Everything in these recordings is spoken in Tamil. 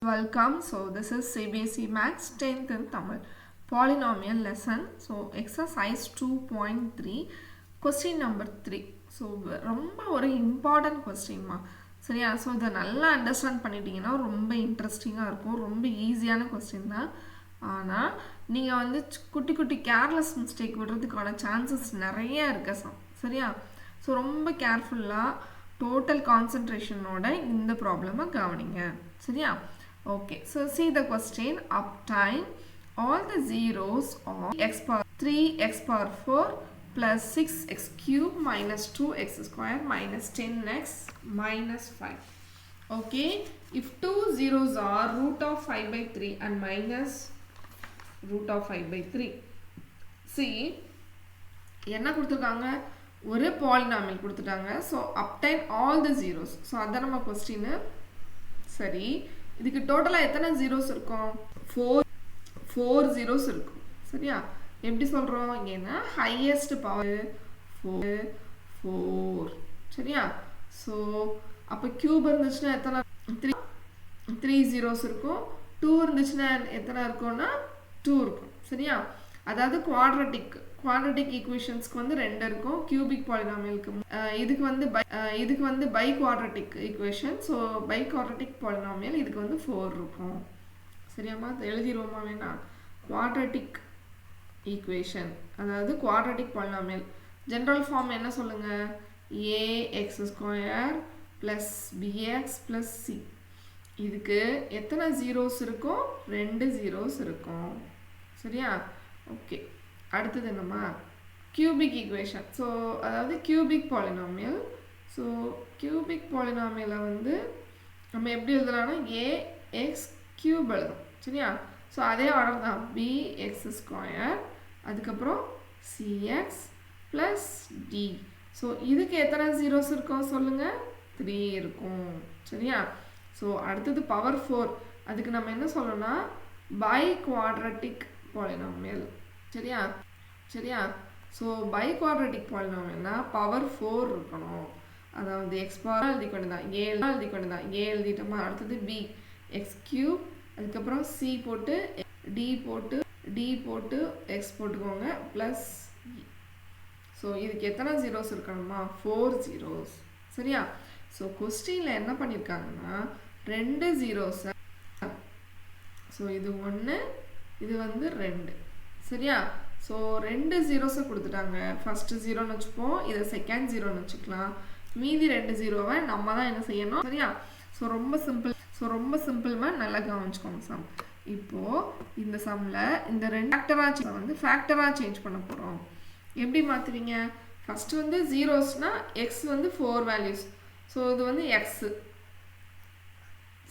Welcome. So this is CBSE Maths 10th in Tamil polynomial lesson. So exercise 2.3 question number 3. So ரொம்ப ஒரு important question மா சரியா. ஸோ இதை நல்லா அண்டர்ஸ்டாண்ட் பண்ணிட்டீங்கன்னா ரொம்ப இன்ட்ரெஸ்டிங்காக இருக்கும். ரொம்ப ஈஸியான கொஸ்டின் தான். ஆனால் நீங்கள் வந்து குட்டி குட்டி கேர்லெஸ் மிஸ்டேக் விடுறதுக்கான சான்சஸ் நிறைய இருக்கு சரியா. ஸோ ரொம்ப கேர்ஃபுல்லாக டோட்டல் கான்சன்ட்ரேஷனோட இந்த ப்ராப்ளமை கவனிங்க சரியா. Okay, so see the question. Obtain all the zeros of x power 3x power 4 plus 6x cube minus 2x square minus 10x minus 5. Okay, if two zeros are root of 5 by 3 and minus root of 5 by 3. See, என்ன கொடுத்துருக்காங்க, ஒரு பாலினாமியல் கொடுத்துட்டாங்க. So obtain all the zeros. So அதான் நம்ம கொஸ்டின். சரி, இதுக்கு டோட்டலாக எத்தனை ஜீரோஸ் இருக்கும்? ஃபோர் ஜீரோஸ் இருக்கும் சரியா. எப்படி சொல்கிறோம், ஏன்னா ஹையஸ்ட் பவர் ஃபோர் சரியா. ஸோ அப்போ கியூப் இருந்துச்சுன்னா எத்தனை? த்ரீ ஜீரோஸ் இருக்கும். 2 இருந்துச்சுன்னா எத்தனை இருக்கும்னா 2 இருக்கும் சரியா. அதாவது குவாட்ரட்டிக் ஈக்குவேஷன்ஸ்க்கு வந்து 2 இருக்கும். கியூபிக் பாலினாமியலுக்கு இதுக்கு வந்து by quadratic equation. So by quadratic polynomial இதுக்கு வந்து 4 இருக்கும் சரியாம்மா. எழுதிடுவோமா வேணா? குவாட்ரட்டிக் ஈக்குவேஷன் அதாவது குவாட்ரட்டிக் பாலினாமியல் ஜென்ரல் ஃபார்ம் என்ன சொல்லுங்க? ax² + bx + c. இதுக்கு எத்தனை ஜீரோஸ் இருக்கும்? 2 ஜீரோஸ் இருக்கும் சரியா. ஓகே, அடுத்தது என்னம்மா? Cubic equation. ஸோ அதாவது கியூபிக் பாலினாமியல். ஸோ கியூபிக் பாலினாமியலை வந்து நம்ம எப்படி எழுதலாம்னா ax³ எழுதும் சரியா. ஸோ அதே ஆர்டர் தான், bx², அதுக்கப்புறம் cx + d. ஸோ இதுக்கு எத்தனை ஜீரோஸ் இருக்கும் சொல்லுங்கள்? 3 இருக்கும் சரியா. ஸோ அடுத்தது பவர் 4. அதுக்கு நம்ம என்ன சொல்லணும்னா பை குவாட்ரட்டிக் பாலினாமியல் சரியா. ஸோ பை குவாட்ரட்டிக் பாலினாமியல்னா பவர் 4 இருக்கணும். அதாவது எக்ஸ் பவர் எழுதிக்கொண்டுதான் ஏ எழுதிட்டோமா. அடுத்தது பி x³, அதுக்கப்புறம் சி போட்டு டி போட்டு எக்ஸ் போட்டுக்கோங்க ப்ளஸ் இ. ஸோ இதுக்கு எத்தனை ஜீரோஸ் இருக்கணுமா? 4 ஜீரோஸ் சரியா. ஸோ கொஸ்டினில் என்ன பண்ணியிருக்காங்கன்னா 2 ஜீரோஸ். ஸோ இது 1, இது வந்து 2 சரியா. ஸோ 2 ஜீரோஸை கொடுத்துட்டாங்க. ஃபஸ்ட்டு ஜீரோன்னு வச்சுப்போம், இதை செகண்ட் ஜீரோன்னு வச்சுக்கலாம். மீதி 2 ஜீரோவை நம்ம தான் என்ன செய்யணும் சரியா. ஸோ ரொம்ப சிம்பிள்மா, நல்லா கவனிச்சுக்கோங்க சம். இப்போது இந்த சம்மில் இந்த 2 ஃபேக்டராக சேஞ்ச் பண்ண போகிறோம். எப்படி மாற்றுவீங்க? ஃபஸ்ட்டு வந்து ஜீரோஸ்னால் எக்ஸ் வந்து 4 வேல்யூஸ். ஸோ இது வந்து எக்ஸு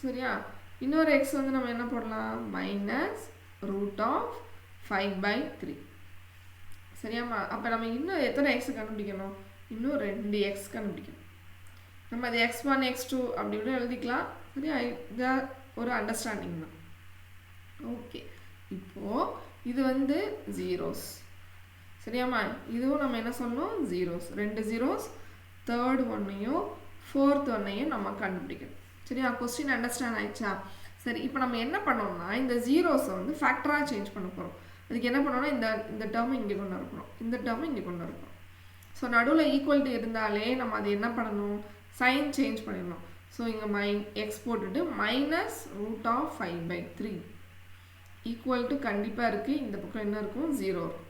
சரியா. இன்னொரு எக்ஸ் வந்து நம்ம என்ன போடலாம்? மைனஸ் ரூட் ஆஃப் 5/3 சரியாம்மா. அப்போ நம்ம இன்னும் எத்தனை எக்ஸ் கண்டுபிடிக்கணும்? இன்னும் 2 எக்ஸ் கண்டுபிடிக்கணும். நம்ம அது x1 x2 அப்படி இப்படி எழுதிக்கலாம் சரியா. இது ஒரு அண்டர்ஸ்டாண்டிங் தான். ஓகே, இப்போது இது வந்து ஜீரோஸ் சரியாம்மா. இதுவும் நம்ம என்ன சொல்லணும்? ஜீரோஸ். 2 ஜீரோஸ், தேர்ட் ஒன்னையும் ஃபோர்த் ஒன்னையும் நம்ம கண்டுபிடிக்கணும் சரியா. கொஸ்டின் அண்டர்ஸ்டாண்ட் ஆயிடுச்சா? சரி, இப்போ நம்ம என்ன பண்ணோம்னா இந்த ஜீரோஸை வந்து ஃபேக்டராக சேஞ்ச் பண்ண போகிறோம். அதுக்கு என்ன பண்ணோம்னா இந்த டேர்மை இங்கே கொண்டு வரப்போகிறோம், இந்த டேர்மை இங்கே கொண்டு வரப்போகிறோம். ஸோ நடுவில் ஈக்குவல்ட்டு இருந்தாலே நம்ம அது என்ன பண்ணணும்? சைன் சேஞ்ச் பண்ணிடணும். ஸோ இங்கே எக்ஸ் போட்டுட்டு மைனஸ் ரூட் ஆஃப் 5/3 ஈக்குவல்ட்டு கண்டிப்பாக இருக்குது. இந்த பக்கம் என்ன இருக்கும்? 0 இருக்கும்.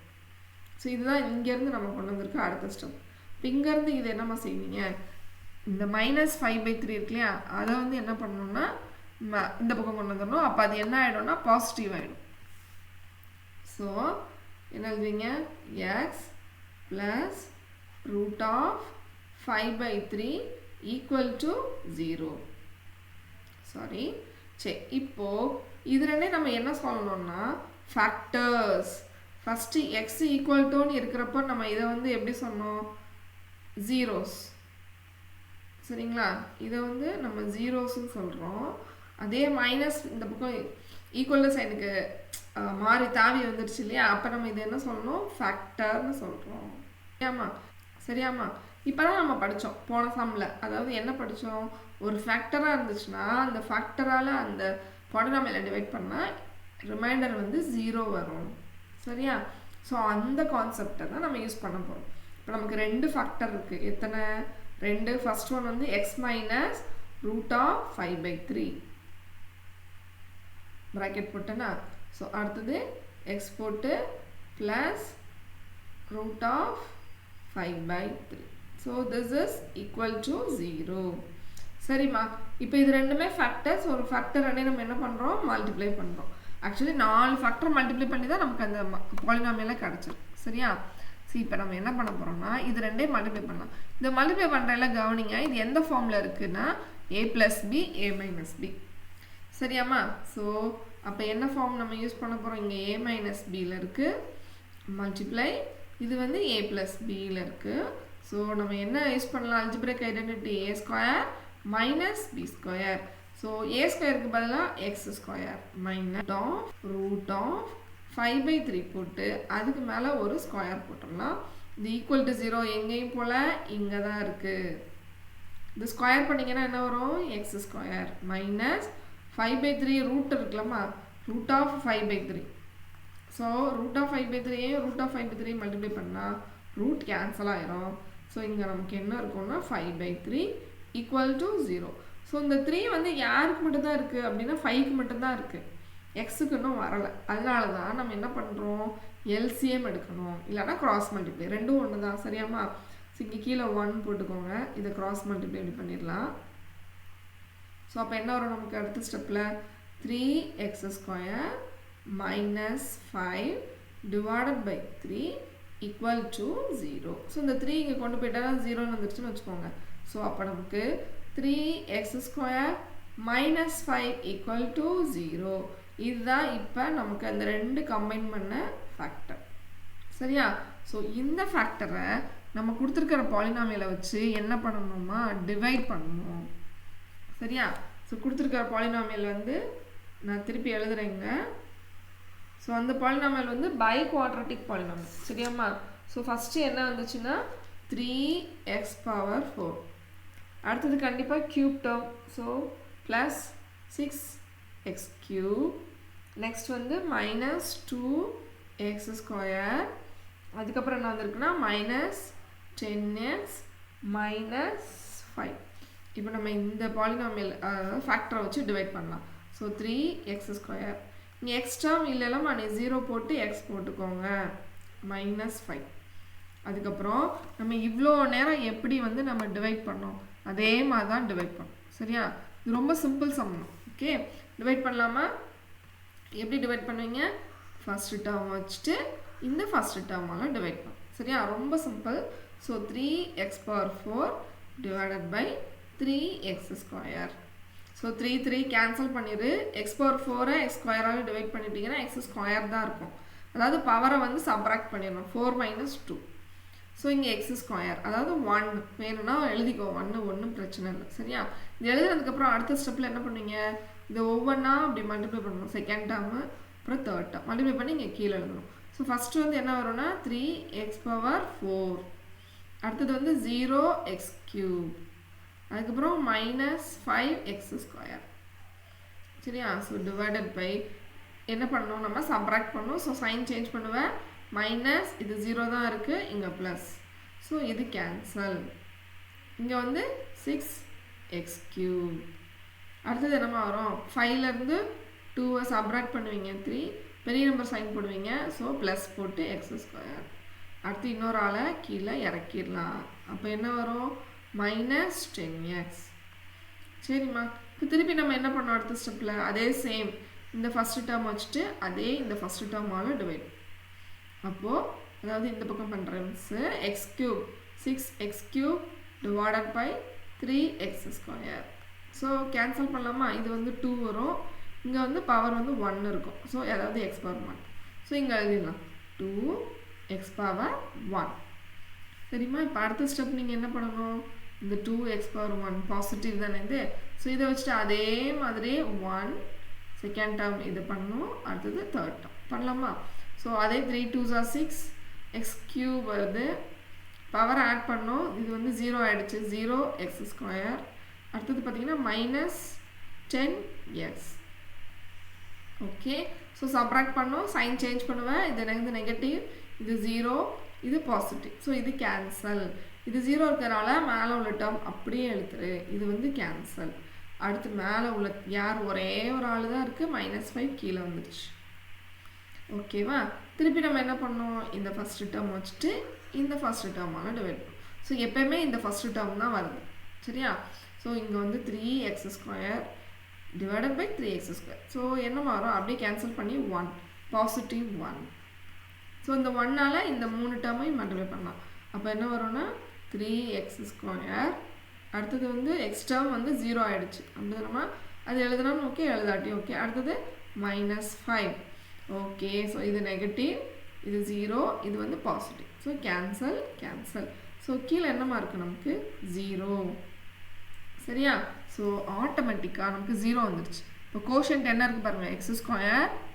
ஸோ இதுதான் இங்கேருந்து நம்ம கொண்டு வந்திருக்க அடுத்த ஸ்டெப். இப்போ இங்கேருந்து இது என்னம்மா செய்வீங்க? இந்த -5/3 இருக்கு இல்லையா, அதை வந்து என்ன பண்ணணும்னா இந்த பக்கம் கொண்டு வந்துடணும். அப்போ அது என்ன ஆகிடும்னா பாசிட்டிவ் ஆகிடும். ஸோ என்ன எழுதுவீங்க? X plus root of 5/3 equal to 0. Sorry, சரி. இப்போது இது ரெண்டே நம்ம என்ன சொல்லணும்னா ஃபேக்டர்ஸ். ஃபஸ்ட்டு எக்ஸ் ஈக்குவல் டுன்னு இருக்கிறப்போ நம்ம இதை வந்து எப்படி சொன்னோம்? ஜீரோஸ் சரிங்களா. இதை வந்து நம்ம ஜீரோஸ்ன்னு சொல்கிறோம். அதே மைனஸ் இந்த பக்கம் ஈக்குவல் சைனுக்கு மாறி தாவி வந்துடுச்சு இல்லையா. அப்போ நம்ம இதை என்ன சொல்லணும்? ஃபேக்டர்னு சொல்கிறோம் சரியாம்மா. இப்போ தான் நம்ம படித்தோம் போன சம்மில். அதாவது என்ன படித்தோம்? ஒரு ஃபேக்டராக இருந்துச்சுன்னா அந்த ஃபேக்டரால் அந்த பாலினாமியலை டிவைட் பண்ணால் ரிமைண்டர் வந்து 0 வரும். சரியா? ஸோ அந்த கான்செப்டை தான் நம்ம யூஸ் பண்ண போகிறோம். இப்போ நமக்கு 2 ஃபேக்டர் இருக்குது. எத்தனை? 2. ஃபர்ஸ்ட் ஒன் வந்து x minus root of 5/3 bracket போட்டேன்னா. ஸோ அடுத்தது x போட்டு plus root of 5/3. So this is equal to 0. சரிம்மா, இப்போ இது ரெண்டுமே ஃபேக்டர்ஸ். ஒரு ஃபேக்டர் ரெண்டே நம்ம என்ன பண்ணுறோம்? மல்டிப்ளை பண்ணுறோம். ஆக்சுவலி 4 ஃபேக்டர் மல்டிப்ளை பண்ணி தான் நமக்கு அந்த பாலினாமியெல்லாம் கிடச்சிடும். சரியா? சரி, இப்போ நம்ம என்ன பண்ண போகிறோம்னா இது ரெண்டே மல்டிப்ளை பண்ணலாம். இந்த மல்டிப்ளை பண்ணுறதுல கவனிங்க, இது எந்த ஃபார்மில் இருக்குன்னா a + b a - b. சரியாம்மா? ஸோ அப்போ என்ன ஃபார்ம் நம்ம யூஸ் பண்ண போகிறோம்? இங்கே a - bயில் இருக்குது மல்டிப்ளை, இது வந்து a + bயில் இருக்குது. ஸோ நம்ம என்ன யூஸ் பண்ணலாம்? Algebraic identity a square minus b square. So a ஸ்கொயருக்கு பதிலாக x square minus root of 5/3 போட்டு அதுக்கு மேலே ஒரு ஸ்கொயர் போட்டுடலாம். இது ஈக்குவல் டு 0 எங்கேயும் போல் இங்கே தான் இருக்குது. இது ஸ்கொயர் பண்ணிங்கன்னா என்ன வரும்? x ஸ்கொயர் மைனஸ் 5/3 ரூட் இருக்கலாமா, root of 5/3. So root of 5/3 root of 5/3 multiply பண்ணால் ரூட் கேன்சல் ஆயிரும். ஸோ இங்கே நமக்கு என்ன இருக்கும்னா 5/3 ஈக்குவல் டு 0. ஸோ இந்த 3 வந்து யாருக்கு மட்டும்தான் இருக்குது அப்படின்னா 5க்கு மட்டும்தான் இருக்குது, எக்ஸுக்கு இன்னும் வரலை. அதனால தான் நம்ம என்ன பண்ணுறோம்? எல்சிஎம் எடுக்கணும், இல்லைனா கிராஸ் மல்டிப்ளை. ரெண்டும் ஒன்று தான். சரியாம்மா? ஸோ இங்கே கீழே 1 போட்டுக்கோங்க, இதை கிராஸ் மல்டிப்ளை இப்படி பண்ணிடலாம். ஸோ அப்போ என்ன வரும் நமக்கு அடுத்த ஸ்டெப்பில்? 3x square minus 5 divided by 3 equal to 0. So இந்த 3 இங்கே கொண்டு போயிட்டா 0ன்னு வந்துருச்சுன்னு வச்சுக்கோங்க. ஸோ அப்போ நமக்கு 3x square minus 5 equal to 0. இதுதான் இப்போ நமக்கு அந்த 2 கம்பைன் பண்ண ஃபேக்டர். சரியா? ஸோ இந்த ஃபேக்டரை நம்ம கொடுத்துருக்கிற பாலினாமியலை வச்சு என்ன பண்ணணுமா? டிவைட் பண்ணணும். சரியா? ஸோ கொடுத்துருக்கிற பாலினாமியல் வந்து நான் திருப்பி எழுதுறேங்க. ஸோ அந்த பாலினாமியல் வந்து பை குவாட்ரட்டிக் பாலினாமியல். சரியாம்மா? ஸோ ஃபஸ்ட்டு என்ன வந்துச்சுன்னா 3x பவர் 4. அடுத்தது கண்டிப்பாக cube term. So plus 6x cube. Next வந்து மைனஸ் 2x ஸ்கொயர். அதுக்கப்புறம் என்ன வந்திருக்குன்னா மைனஸ் 10x மைனஸ் 5. இப்போ நம்ம இந்த பாலினாமியல் ஃபேக்டரை வச்சு டிவைட் பண்ணலாம். So 3x square. இங்கே எக்ஸ் டேர்ம் இல்லைலாமா, நீ 0 போட்டு எக்ஸ் போட்டுக்கோங்க மைனஸ் 5. அதுக்கப்புறம் நம்ம இவ்வளோ நேரம் எப்படி வந்து நம்ம டிவைட் பண்ணோம் அதே மாதிரி தான் டிவைட் பண்ணோம். சரியா? இது ரொம்ப சிம்பிள் சம்மம். ஓகே, டிவைட் பண்ணலாமா? எப்படி டிவைட் பண்ணுவீங்க? ஃபஸ்ட்டு டேர்ம் வச்சுட்டு இந்த ஃபஸ்ட்டு டேர்மால் டிவைட் பண்ணும். சரியா? ரொம்ப simple. So 3x power 4 divided by 3x square. So 3 cancel பண்ணிடு. எக்ஸ் பவர் 4 எக்ஸ் ஸ்கொயரால் டிவைட் பண்ணிட்டீங்கன்னா எக்ஸ் ஸ்கொயர் தான் இருக்கும். அதாவது பவரை வந்து சப்ராக்ட் பண்ணிடணும். 4 மைனஸ் 2. ஸோ இங்கே எக்ஸ் ஸ்கொயர், அதாவது 1 வேணும்னா எழுதிக்கோ. 1 ஒன்றும் பிரச்சனை இல்லை. சரியா? இது எழுதுனதுக்கப்புறம் அடுத்த ஸ்டெப்பில் என்ன பண்ணுவீங்க? இது ஒவ்வொன்றா அப்படி மல்டிப்ளை பண்ணணும். செகண்ட் டேர்மு அப்புறம் தேர்ட் டேர்ம் மல்டிப்ளை பண்ணி இங்கே கீழே எழுதணும். ஸோ ஃபஸ்ட்டு வந்து என்ன வரும்னா 3x பவர் 4. அடுத்தது வந்து 0x க்யூப். அதுக்கப்புறம் மைனஸ் 5x ஸ்கொயர். சரியா? ஸோ டிவைடட் பை என்ன பண்ணணும்? நம்ம சப்ராக்ட் பண்ணணும். ஸோ சைன் சேஞ்ச் பண்ணுவேன். மைனஸ் இது 0 தான் இருக்குது, இங்கே ப்ளஸ். ஸோ இது கேன்சல். இங்கே வந்து 6x க்யூப். அடுத்தது என்னமா வரும்? 5லேருந்து 2 சப்ராக்ட் பண்ணுவீங்க. 3 பெரிய நம்பர் சைன் போடுவீங்க. ஸோ ப்ளஸ் போட்டு எக்ஸ் ஸ்கொயர். அடுத்து இன்னொரு ஆளை கீழே இறக்கிடலாம். அப்போ என்ன வரும்? Minus 10x. சரிம்மா, இப்போ திருப்பி நம்ம என்ன பண்ணோம்? அடுத்த ஸ்டெப்பில் அதே சேம் இந்த ஃபஸ்ட்டு டேர்ம் வச்சுட்டு அதே இந்த ஃபஸ்ட்டு டேர்மால் டிவைட். அப்போது அதாவது இந்த பக்கம் பண்ணுறேன். X cube 6x cube divided by 3x square. So cancel பண்ணலாமா? இது வந்து 2 வரும். இங்கே வந்து பவர் வந்து 1 இருக்கும். ஸோ அதாவது எக்ஸ் பவர் 1. ஸோ இங்கே எழுதிடலாம் 2x பவர் 1. சரிம்மா, இப்போ அடுத்த ஸ்டெப் நீங்கள் என்ன பண்ணணும்? இந்த 2x பவர் 1 பாசிட்டிவ் தானே இது. ஸோ இதை வச்சுட்டு அதே மாதிரி 1 செகண்ட் டேர்ம் இது பண்ணணும். அடுத்தது தேர்ட் டேர்ம் பண்ணலாமா? ஸோ அதே 3 2s are 6 x க்யூப் வருது. பவர் ஆட் பண்ணோம். இது வந்து 0 ஆகிடுச்சு. 0x square. அடுத்தது பார்த்தீங்கன்னா minus 10x. Okay, so subtract பண்ணோம், சைன் சேஞ்ச் பண்ணுவேன், இது நெகட்டிவ், இது 0, இது பாசிட்டிவ். ஸோ இது கேன்சல். இது 0 இருக்கிறனால மேலே உள்ள டேர்ம் அப்படியே எழுத்துரு, இது வந்து கேன்சல். அடுத்து மேலே உள்ள யார் ஒரே ஒரு ஆள் தான் இருக்குது, -5 கீழே வந்துடுச்சு. ஓகேவா? திருப்பி நம்ம என்ன பண்ணோம், இந்த ஃபஸ்ட்டு டேர்ம் வச்சுட்டு இந்த ஃபஸ்ட்டு டேர்மால் டிவைட் பண்ணோம். ஸோ எப்போயுமே இந்த ஃபஸ்ட்டு டேர்ம் தான் வருது. சரியா? ஸோ இங்கே வந்து 3x² divided by 3x². So என்ன வரும், அப்படியே கேன்சல் பண்ணி 1, பாசிட்டிவ் 1. ஸோ இந்த 1ஆல் இந்த 3 டேர்மையும் மல்டிப்ளை பண்ணலாம். அப்போ என்ன வரும்னா 3x². அடுத்தது வந்து எக்ஸ் டேர்ம் வந்து 0 ஆகிடுச்சு. அப்படி நம்ம அது எழுதணும், ஓகே, எழுதாட்டி ஓகே. அடுத்தது -5. ஓகே, ஸோ இது நெகட்டிவ், இது 0, இது வந்து பாசிட்டிவ். So cancel. ஸோ கீழே என்னமா இருக்குது நமக்கு 0. சரியா? ஸோ ஆட்டோமேட்டிக்காக நமக்கு 0 வந்துடுச்சு. இப்போ கோஷன்ட் என்ன இருக்குது பாருங்கள், x²,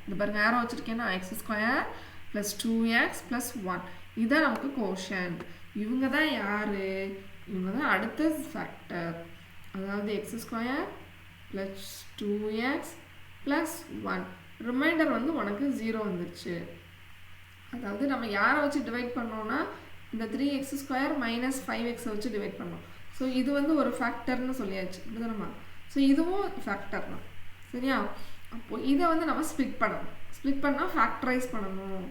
இது பாருங்கள் ஆரோ வச்சுருக்கேன்னா x² + 2x + 1. இதுதான் நமக்கு கோஷன்ட். இவங்க தான் யார், இவங்க தான் அடுத்த ஃபேக்டர். அதாவது x² + 2x + 1. ரிமைண்டர் வந்து உனக்கு 0 வந்துடுச்சு. அதாவது நம்ம யாரை வச்சு டிவைட் பண்ணோன்னா இந்த 3x² - 5x வச்சு டிவைட் பண்ணோம். ஸோ இது வந்து ஒரு ஃபேக்டர்னு சொல்லியாச்சு, இப்படிதானம்மா? ஸோ இதுவும் ஃபேக்டர் தான். சரியா? அப்போது இதை வந்து நம்ம ஸ்ப்ளிட் பண்ணணும். ஸ்ப்ளிட் பண்ணால் ஃபேக்டரைஸ் பண்ணணும்.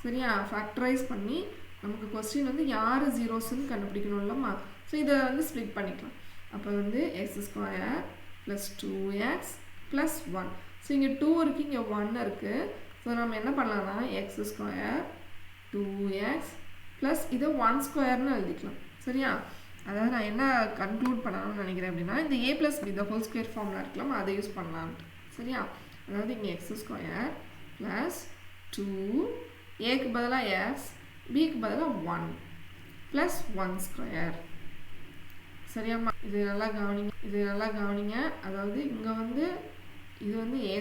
சரியா? ஃபேக்டரைஸ் பண்ணி நமக்கு கொஸ்டின் வந்து யார் ஜீரோஸ்ன்னு கண்டுபிடிக்கணும் இல்லைம்மா? ஸோ இதை வந்து ஸ்ப்ளிட் பண்ணிக்கலாம். அப்போ வந்து x² + 2x + 1. ஸோ இங்கே 2 இருக்குது, இங்கே 1 இருக்குது. ஸோ நம்ம என்ன பண்ணலாம்னா x² 2x ப்ளஸ் இதை 1² எழுதிக்கலாம். சரியா? அதாவது நான் என்ன கன்க்ளூட் பண்ணணும்னு நினைக்கிறேன் அப்படின்னா, இந்த a + b whole square formula இருக்கலாம், அதை யூஸ் பண்ணலான்ட்டு. சரியா? அதாவது இங்கே x² + 2, ஏக்கு பதிலாக x, பிக்கு பதிலாக 1 + 1². சரியாம்மா? இது நல்லா கவனிங்க. அதாவது இங்கே வந்து இது வந்து a²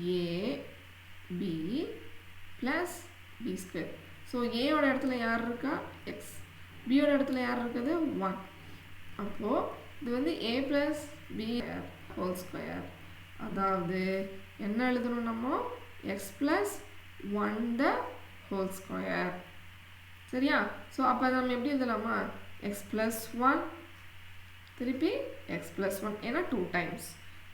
2ab + b². ஸோ ஏயோட இடத்துல யார் இருக்கா, x. பியோட இடத்துல யார் இருக்குது, 1. அப்போது இது வந்து a + b ஹோல் ஸ்கொயர். அதாவது என்ன எழுதணும் நம்ம, x + 1 ஹோல் ஸ்கொயர். சரியா? ஸோ அப்போ நம்ம எப்படி எழுதலாமா, x + 1 திருப்பி x + 1, ஏன்னா 2 டைம்ஸ்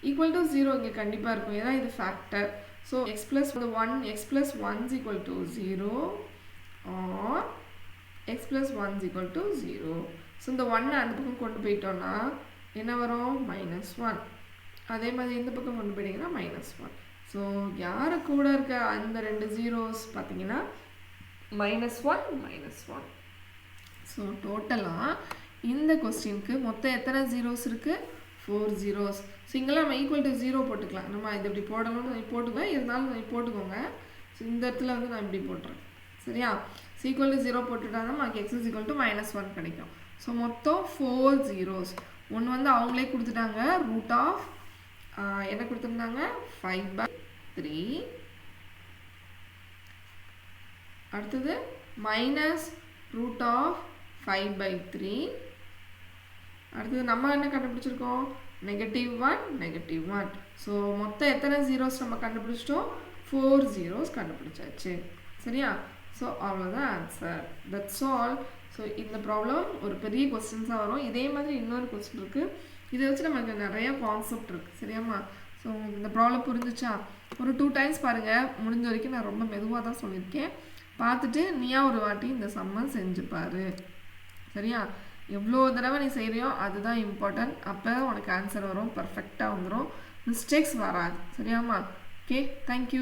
ஈக்குவல் டு 0 இங்கே கண்டிப்பாக இருக்கும், ஏன்னா இது factor. So x + 1 x + 1 = 0 or x + 1 = 0. So இந்த 1 அந்த பக்கம் கொண்டு போயிட்டோன்னா என்ன வரும், -1. அதே மாதிரி இந்த பக்கம் கொண்டு போயிட்டீங்கன்னா -1. ஸோ யாரு கூட இருக்க அந்த 2 ஜீரோஸ் பார்த்தீங்கன்னா -1 -1. ஸோ டோட்டலாக இந்த கொஸ்டினுக்கு மொத்தம் எத்தனை ஜீரோஸ் இருக்குது, 4 ஜீரோஸ். ஸோ இங்கெல்லாம் நம்ம ஈக்குவல் டு 0 போட்டுக்கலாம். நம்ம இது இப்படி போடணும்னு போட்டுக்குவேன், இருந்தாலும் நீங்கள் போட்டுக்கோங்க. ஸோ இந்த இடத்துல வந்து நான் இப்படி போட்டுறேன். சரியா? ஸோ ஈக்குவல் டு 0 போட்டுட்டா தான் நமக்கு x = -1 கிடைக்கும். ஸோ மொத்தம் 4 ஜீரோஸ். ஒன்று வந்து அவங்களே கொடுத்துட்டாங்க, √ என்ன கொடுத்துருந்தாங்க, 5/3. அடுத்தது -√5/3. அடுத்தது நம்ம என்ன கண்டுபிடிச்சிருக்கோம், -1 -1. ஸோ மொத்தம் எத்தனை ஜீரோஸ் நம்ம கண்டுபிடிச்சிட்டோம், 4 ஜீரோஸ் கண்டுபிடிச்சாச்சு. சரியா? ஸோ அவ்வளோதான் ஆன்சர். That's all. ஸோ இந்த ப்ராப்ளம் ஒரு பெரிய கொஸ்டின்ஸாக வரும். இதே மாதிரி இன்னொரு கொஸ்டின் இருக்குது, இதை வச்சு நமக்கு நிறைய கான்செப்ட் இருக்குது. சரியாம்மா? ஸோ உங்களுக்கு இந்த ப்ராப்ளம் புரிஞ்சிச்சா? ஒரு 2 டைம்ஸ் பாருங்கள். முடிஞ்ச வரைக்கும் நான் ரொம்ப மெதுவாக தான் சொல்லியிருக்கேன். பார்த்துட்டு நீயா ஒரு வாட்டி இந்த சம்மை செஞ்சுப்பார். சரியா? எவ்வளோ தடவை நீ செய்கிறியோ அதுதான் இம்பார்ட்டன்ட். அப்போ உனக்கு ஆன்சர் வரும், பர்ஃபெக்டாக வந்துடும், மிஸ்டேக்ஸ் வராது. சரியாம்மா? Okay, thank you.